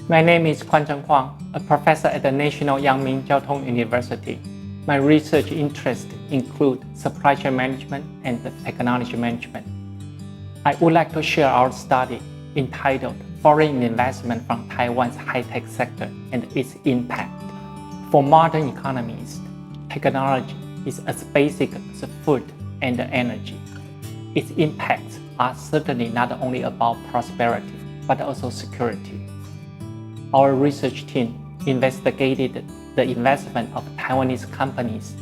My name is Zheng Huang, a professor at the National Yangming Jiao Tong University. My research interests include supply chain management and technology management. I would like to share our study entitled Foreign Investment from Taiwan's High-Tech Sector and its Impact. For modern economies, technology is as basic as food and energy. Its impacts are certainly not only about prosperity, but also security. Our research team investigated the investment of Taiwanese companies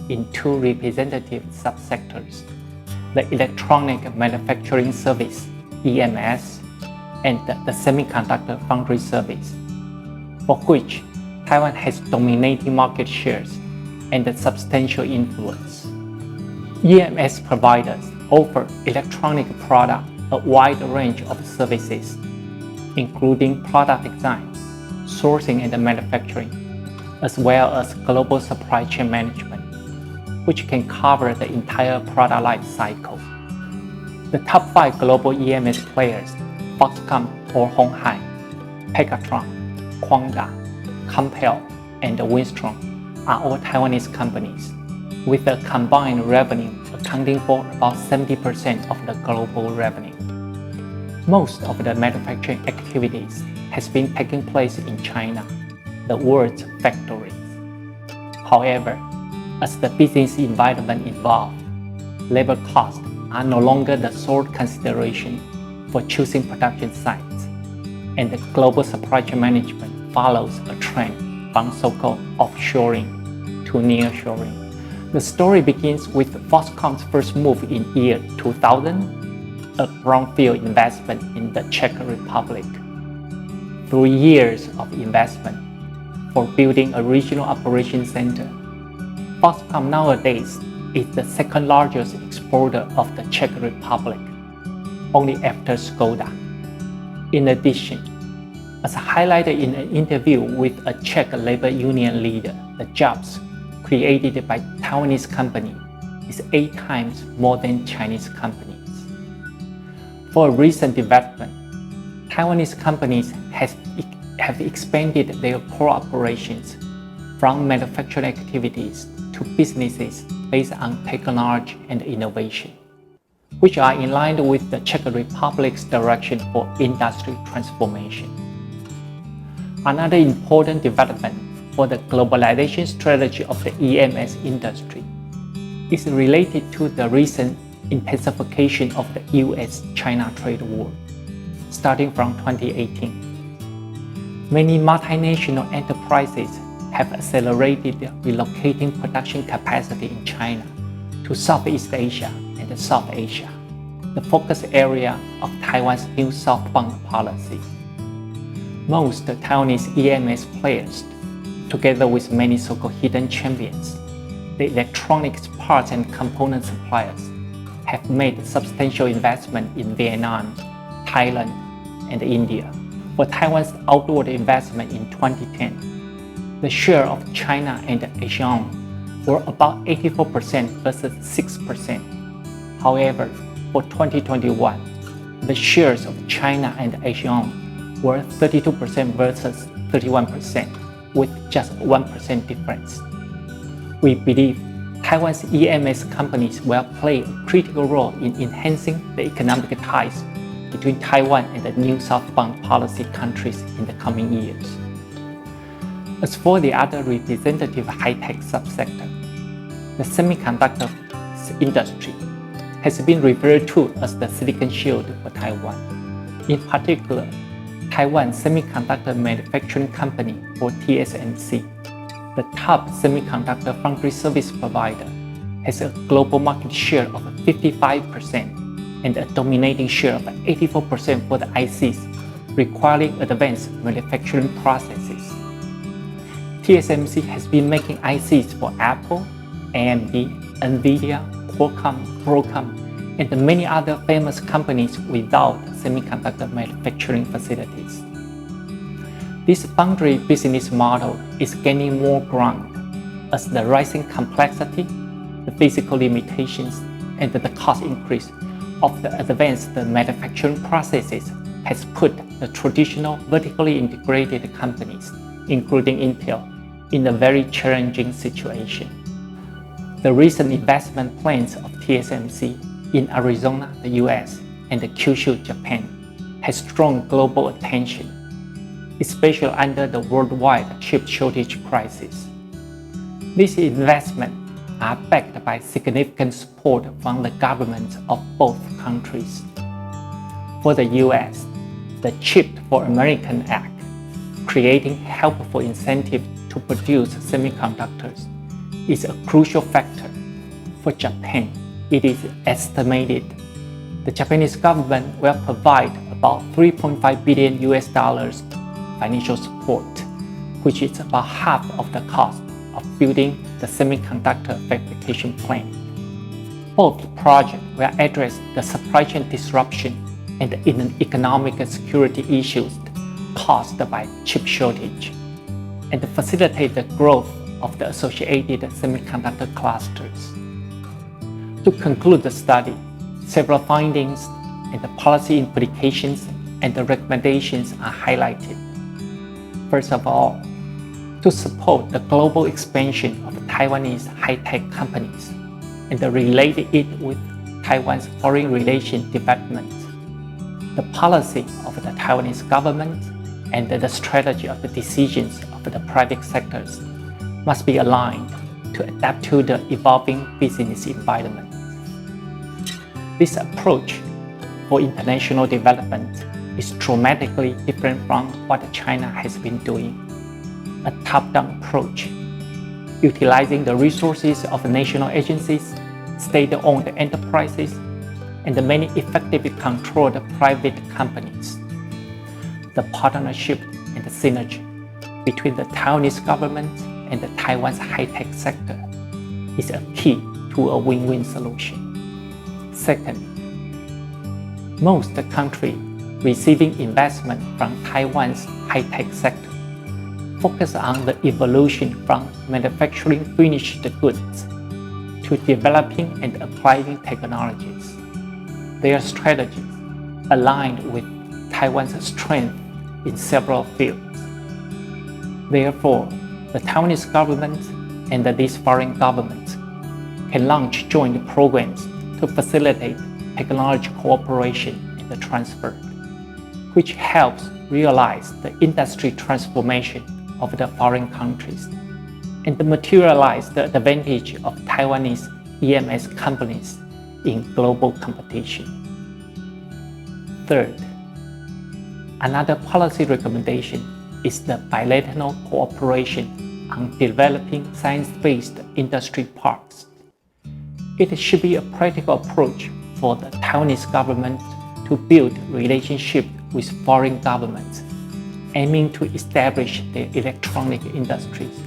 in two representative subsectors, the electronic manufacturing service, EMS, and the semiconductor foundry service, for which Taiwan has dominating market shares and substantial influence. EMS providers offer electronic products a wide range of services, including product design, sourcing and manufacturing, as well as global supply chain management, which can cover the entire product life cycle. The top 5 global EMS players, Foxconn or Honghai, Pegatron, Quanta, Compal, and Winstron, are all Taiwanese companies, with a combined revenue accounting for about 70% of the global revenue. Most of the manufacturing activities has been taking place in China, the world's factories. However, as the business environment evolves, labor costs are no longer the sole consideration for choosing production sites, and the global supply chain management follows a trend from so-called offshoring to nearshoring. The story begins with Foxconn's first move in year 2000, a brownfield investment in the Czech Republic. Through years of investment for building a regional operations center, Foxconn nowadays is the second largest exporter of the Czech Republic, only after Skoda. In addition, as highlighted in an interview with a Czech labor union leader, the jobs created by Taiwanese company is 8 times more than Chinese companies. For a recent development, Taiwanese companies have expanded their core operations from manufacturing activities to businesses based on technology and innovation, which are in line with the Czech Republic's direction for industry transformation. Another important development for the globalization strategy of the EMS industry is related to the recent intensification of the US-China trade war, starting from 2018. Many multinational enterprises have accelerated relocating production capacity in China to Southeast Asia and South Asia, the focus area of Taiwan's new southbound policy. Most Taiwanese EMS players, together with many so-called hidden champions, the electronics parts and component suppliers, have made substantial investment in Vietnam, Thailand, and India. For Taiwan's outward investment in 2010, the share of China and ASEAN were about 84% versus 6%. However, for 2021, the shares of China and ASEAN were 32% versus 31%, with just 1% difference. We believe Taiwan's EMS companies will play a critical role in enhancing the economic ties between Taiwan and the new southbound policy countries in the coming years. As for the other representative high-tech subsector, the semiconductor industry has been referred to as the Silicon Shield for Taiwan. In particular, Taiwan Semiconductor Manufacturing Company, or TSMC, the top semiconductor foundry service provider, has a global market share of 55% and a dominating share of 84% for the ICs requiring advanced manufacturing processes. TSMC has been making ICs for Apple, AMD, NVIDIA, Qualcomm, Broadcom, and many other famous companies without semiconductor manufacturing facilities. This foundry business model is gaining more ground as the rising complexity, the physical limitations, and the cost increase of the advanced manufacturing processes has put the traditional vertically integrated companies, including Intel, in a very challenging situation. The recent investment plans of TSMC in Arizona, the US, and Kyushu, Japan, has drawn global attention, especially under the worldwide chip shortage crisis. These investments are backed by significant support from the governments of both countries. For the US, the Chip for America Act, creating helpful incentives to produce semiconductors, is a crucial factor. For Japan, it is estimated the Japanese government will provide about $3.5 billion financial support, which is about half of the cost of building the semiconductor fabrication plant. Both projects will address the supply chain disruption and the economic security issues caused by chip shortage, and facilitate the growth of the associated semiconductor clusters. To conclude the study, several findings and the policy implications and the recommendations are highlighted. First of all, to support the global expansion of Taiwanese high-tech companies and relate it with Taiwan's foreign relation development, the policy of the Taiwanese government and the strategy of the decisions of the private sectors must be aligned to adapt to the evolving business environment. This approach for international development is dramatically different from what China has been doing. A top-down approach, utilizing the resources of national agencies, state-owned enterprises, and the many effectively controlled private companies. The partnership and the synergy between the Taiwanese government and the Taiwan's high-tech sector is a key to a win-win solution. Second, most countries receiving investment from Taiwan's high-tech sector focus on the evolution from manufacturing finished goods to developing and applying technologies. Their strategies aligned with Taiwan's strength in several fields. Therefore, the Taiwanese government and these foreign governments can launch joint programs to facilitate technology cooperation and transfer, which helps realize the industry transformation of the foreign countries and materialize the advantage of Taiwanese EMS companies in global competition. Third, another policy recommendation is the bilateral cooperation on developing science-based industry parks. It should be a practical approach for the Taiwanese government to build relationships with foreign governments, aiming to establish their electronic industries,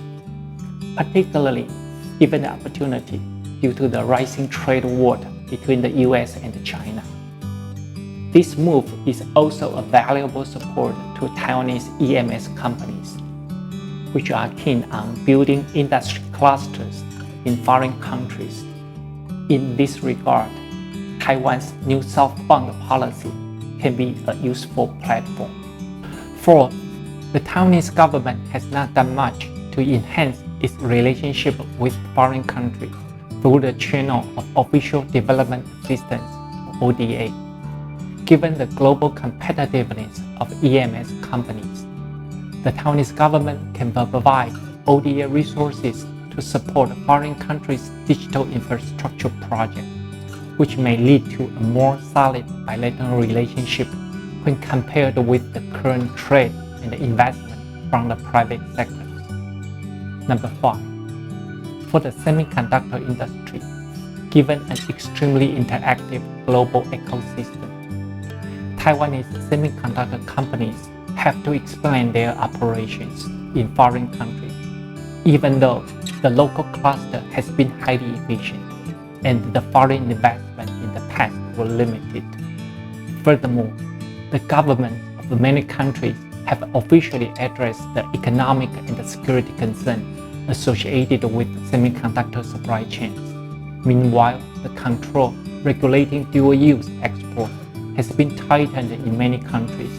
particularly given the opportunity due to the rising trade war between the US and China. This move is also a valuable support to Taiwanese EMS companies, which are keen on building industry clusters in foreign countries. In this regard, Taiwan's new southbound policy can be a useful platform. Fourth, the Taiwanese government has not done much to enhance its relationship with foreign countries through the channel of Official Development Assistance, ODA. Given the global competitiveness of EMS companies, the Taiwanese government can provide ODA resources to support foreign countries' digital infrastructure projects, which may lead to a more solid bilateral relationship when compared with the current trade and investment from the private sectors. Number 5. For the semiconductor industry, given an extremely interactive global ecosystem, Taiwanese semiconductor companies have to expand their operations in foreign countries, even though the local cluster has been highly efficient and the foreign investment in the past were limited. Furthermore, the governments of many countries have officially addressed the economic and the security concerns associated with semiconductor supply chains. Meanwhile, the control regulating dual-use export has been tightened in many countries.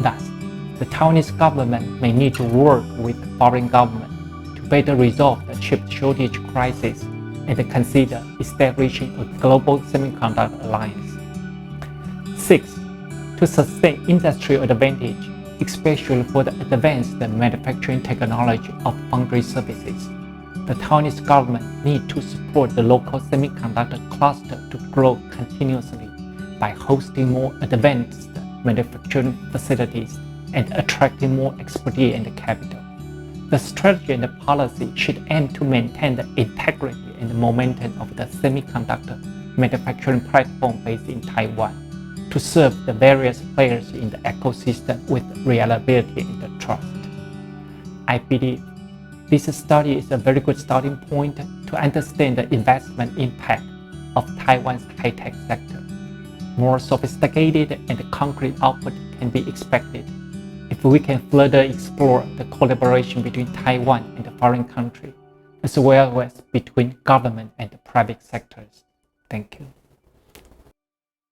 Thus, the Taiwanese government may need to work with the foreign government to better resolve the chip shortage crisis and consider establishing a global semiconductor alliance. 6. To sustain industrial advantage, especially for the advanced manufacturing technology of foundry services, the Taiwanese government needs to support the local semiconductor cluster to grow continuously by hosting more advanced manufacturing facilities and attracting more expertise and capital. The strategy and the policy should aim to maintain the integrity and the momentum of the semiconductor manufacturing platform based in Taiwan to serve the various players in the ecosystem with reliability and trust. I believe this study is a very good starting point to understand the investment impact of Taiwan's high-tech sector. More sophisticated and concrete output can be expected if we can further explore the collaboration between Taiwan and the foreign country, as well as between government and the private sectors. Thank you.